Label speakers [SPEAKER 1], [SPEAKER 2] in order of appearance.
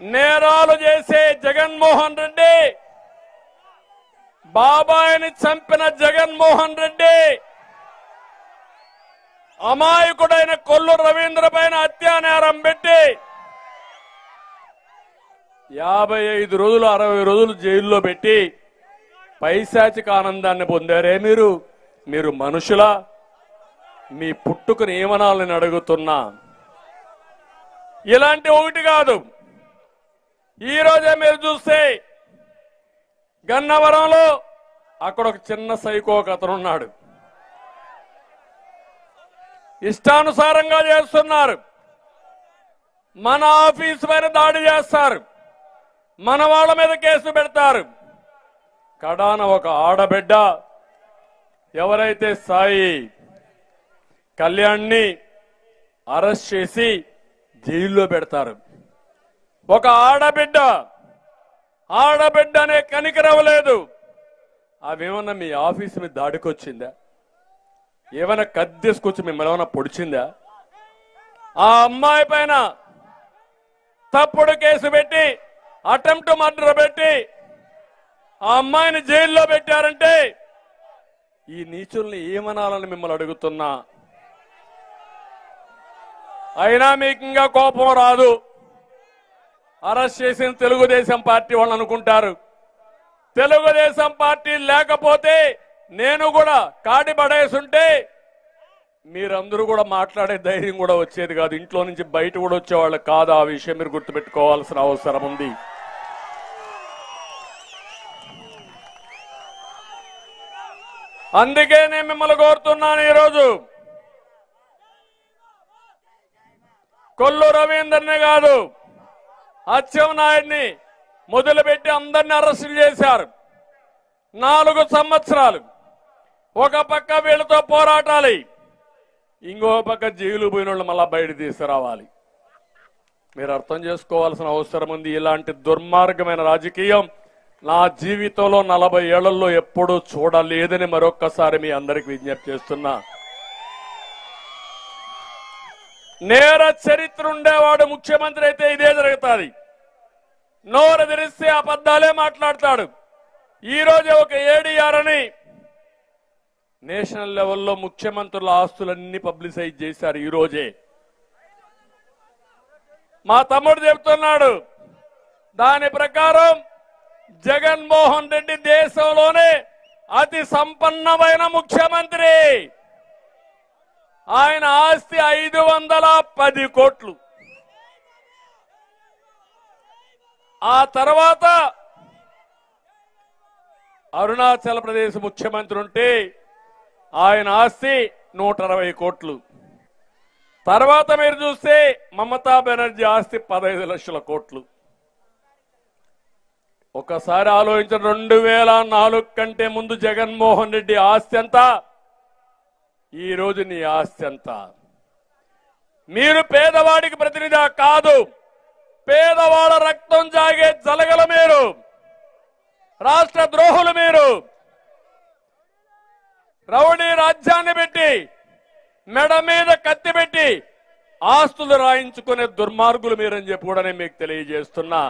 [SPEAKER 1] నేరాలు చేసే జగన్మోహన్ రెడ్డి, బాబాయిని చంపిన జగన్మోహన్ రెడ్డి, అమాయకుడైన కొల్లు రవీంద్ర పైన హత్యా నేరం పెట్టి 55 రోజులు 60 రోజులు జైల్లో పెట్టి పైశాచిక ఆనందాన్ని పొందారే మీరు మనుషులా? మీ పుట్టుకు నియమనాలను అడుగుతున్నా. ఇలాంటి ఒకటి కాదు. ఈ రోజే మీరు చూస్తే గన్నవరంలో అక్కడ ఒక చిన్న సైకో అతను ఉన్నాడు. ఇష్టానుసారంగా చేస్తున్నారు. మన ఆఫీసు పైన దాడి చేస్తారు, మన వాళ్ళ మీద కేసు పెడతారు. కడాన ఒక ఆడబిడ్డ ఎవరైతే సాయి కళ్యాణ్ని అరెస్ట్ చేసి జైల్లో పెడతారు. ఒక ఆడబిడ్డ అనే కనికరవలేదు. అవేమన్నా మీ ఆఫీసు మీద దాడికి వచ్చిందా? ఏమైనా కద్దెసుకొచ్చి మిమ్మల్ని ఏమైనా పొడిచిందా? ఆ అమ్మాయి పైన తప్పుడు కేసు పెట్టి అటెంప్ట్ మర్డర్ పెట్టి ఆ అమ్మాయిని జైల్లో పెట్టారంటే ఈ నీచుల్ని ఏమనాలని మిమ్మల్ని అడుగుతున్నా. అయినా మీకు ఇంకా కోపం రాదు. అరెస్ట్ చేసిన తెలుగుదేశం పార్టీ వాళ్ళు అనుకుంటారు, తెలుగుదేశం పార్టీ లేకపోతే నేను కూడా కాటి పడేసుంటే మీరందరూ కూడా మాట్లాడే ధైర్యం కూడా వచ్చేది కాదు. ఇంట్లో నుంచి బయట కూడా వచ్చేవాళ్ళు కాదు. ఆ విషయం మీరు గుర్తుపెట్టుకోవాల్సిన అవసరం ఉంది. అందుకే నేను మిమ్మల్ని కోరుతున్నాను. ఈరోజు కొల్లు రవీందర్ని కాదు, అచ్చెన్నాయుడిని మొదలుపెట్టి అందరినీ అరెస్టులు చేశారు. 4 సంవత్సరాలు. ఒక పక్క వీళ్ళతో పోరాటాలి, ఇంకో పక్క జైలు పోయిన వాళ్ళు మళ్ళా బయట తీసుకురావాలి. మీరు అర్థం చేసుకోవాల్సిన అవసరం ఉంది. ఇలాంటి దుర్మార్గమైన రాజకీయం నా జీవితంలో 40 ఏళ్లలో ఎప్పుడూ చూడలేదని మరొక్కసారి మీ అందరికి విజ్ఞప్తి చేస్తున్నా. నేర చరిత్ర ఉండేవాడు ముఖ్యమంత్రి అయితే ఇదే జరుగుతుంది. నోరు తెరిస్తే అబద్ధాలే మాట్లాడతాడు. ఈ రోజే ఒక ఏడీఆర్ అని నేషనల్ లెవెల్లో ముఖ్యమంత్రుల ఆస్తులన్నీ పబ్లిసైజ్ చేశారు. ఈ రోజే మా తమ్ముడు చెప్తున్నాడు. దాని ప్రకారం జగన్మోహన్ రెడ్డి దేశంలోనే అతి సంపన్నమైన ముఖ్యమంత్రి. ఆయన ఆస్తి 510 కోట్లు. ఆ తర్వాత అరుణాచల్ ప్రదేశ్ ముఖ్యమంత్రి ఉంటే ఆయన ఆస్తి 160 కోట్లు. తర్వాత మీరు చూస్తే మమతా బెనర్జీ ఆస్తి 15 లక్షల కోట్లు. ఒకసారి ఆలోచించిన 2004 కంటే ముందు జగన్మోహన్ రెడ్డి ఆస్తి ఎంత, ఈ రోజు నీ ఆస్తి ఎంత? మీరు పేదవాడికి ప్రతినిధి కాదు, పేదవాడ రక్తం జాగే జలగల మీరు, రాష్ట్ర ద్రోహులు మీరు. రౌడీ రాజ్యాన్ని పెట్టి మెడ మీద కత్తి పెట్టి ఆస్తులు రాయించుకునే దుర్మార్గులు మీరని చెప్పి కూడా నేను మీకు తెలియజేస్తున్నా.